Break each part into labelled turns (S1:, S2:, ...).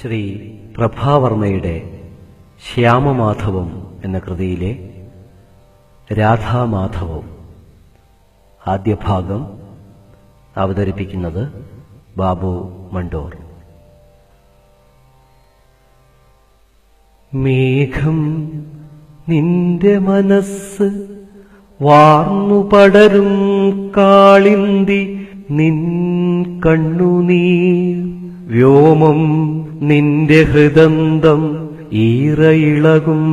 S1: ശ്രീ പ്രഭാവർമ്മയുടെ ശ്യാമമാധവം എന്ന കൃതിയിലെ രാധാമാധവം ആദ്യ ഭാഗം അവതരിപ്പിക്കുന്നത് ബാബു മണ്ടൂർ. മേഘം നിന്റെ മനസ്സ് വാർന്നു പടരും കാളിന്തി നിൻ കണ്ണുനീർ വ്യോമം നിന്റെ ഹൃദന്തം ഈറയിളകും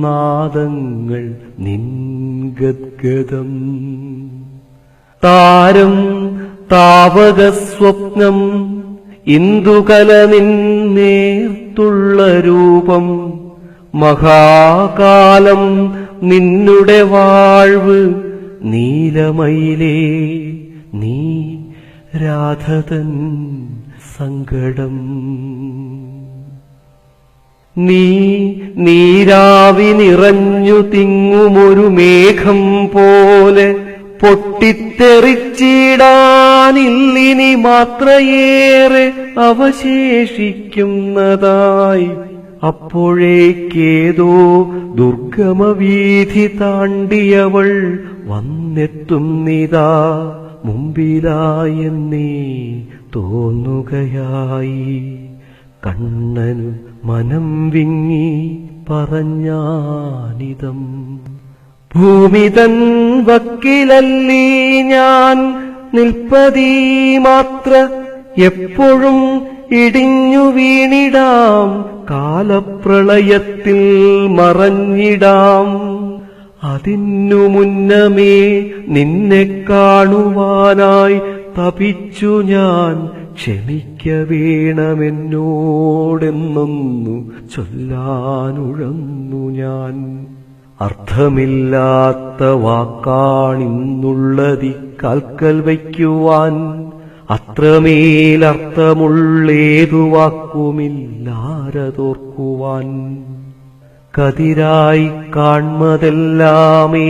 S1: നാദങ്ങൾ നിൻ ഗദ്ഗദം താരം താവക സ്വപ്നം ഇന്ദുകല നിന്നേർത്തുള്ള രൂപം മഹാകാലം നിന്നുടെ വാഴ്വ് നീലമയിലേ നീ രാധതൻ സങ്കടം നീ നീരാവി നിറഞ്ഞു തിങ്ങുമൊരു മേഘം പോലെ പൊട്ടിത്തെറിച്ചിടാനില്ലിനി മാത്രയേറെ അവശേഷിക്കുന്നതായി അപ്പോഴേക്കേതോ ദുർഗമവീഥി താണ്ടിയവൾ വന്നെത്തുന്നിതാ മുമ്പിലായെന്നേ തോന്നുകയായി. കണ്ണനു മനം വിങ്ങി പറഞ്ഞാനിതം ഭൂമിതൻ വക്കിലല്ലീ ഞാൻ നിൽപ്പതീ മാത്ര എപ്പോഴും ഇടിഞ്ഞു വീണിടാം കാലപ്രളയത്തിൽ മറഞ്ഞിടാം. അതിനു മുന്നമേ നിന്നെ കാണുവാനായി തപിച്ചു ഞാൻ ക്ഷമിക്ക വേണമെന്നോടെന്നൊന്നു ചൊല്ലാനുഴന്നു ഞാൻ. അർത്ഥമില്ലാത്ത വാക്കാണിന്നുള്ളതി കാൽക്കൽ വയ്ക്കുവാൻ അത്രമേലർത്ഥമുള്ളേതു വാക്കുമില്ലാരതോർക്കുവാൻ. കതിരായി കാൺമതെല്ലാമേ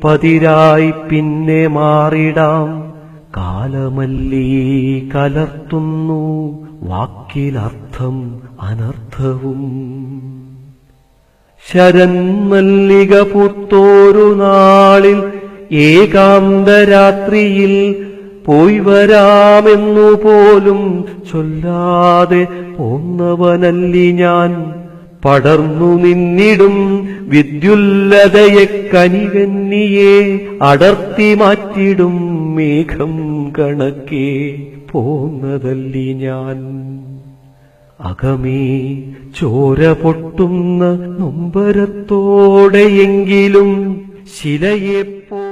S1: പതിരായി പിന്നെ മാറിടാം കാലമല്ലീ കലർത്തുന്നു വാക്കിലർത്ഥം അനർത്ഥവും. ശരന്മല്ലിക പൂത്തോരു നാളിൽ ഏകാന്തരാത്രിയിൽ പോയി വരാമെന്നു പോലും ചൊല്ലാതെ പോന്നവനല്ലി ഞാൻ. പടർന്നു നിന്നിടും വിദ്യുല്ലതയെ കനിവെന്നിയെ അടർത്തി മാറ്റിടും മേഘം കണക്കെ പോന്നതല്ലി ഞാൻ. അകമേ ചോര പൊട്ടുന്ന നൊമ്പരത്തോടെയെങ്കിലും ശിലയെപ്പോ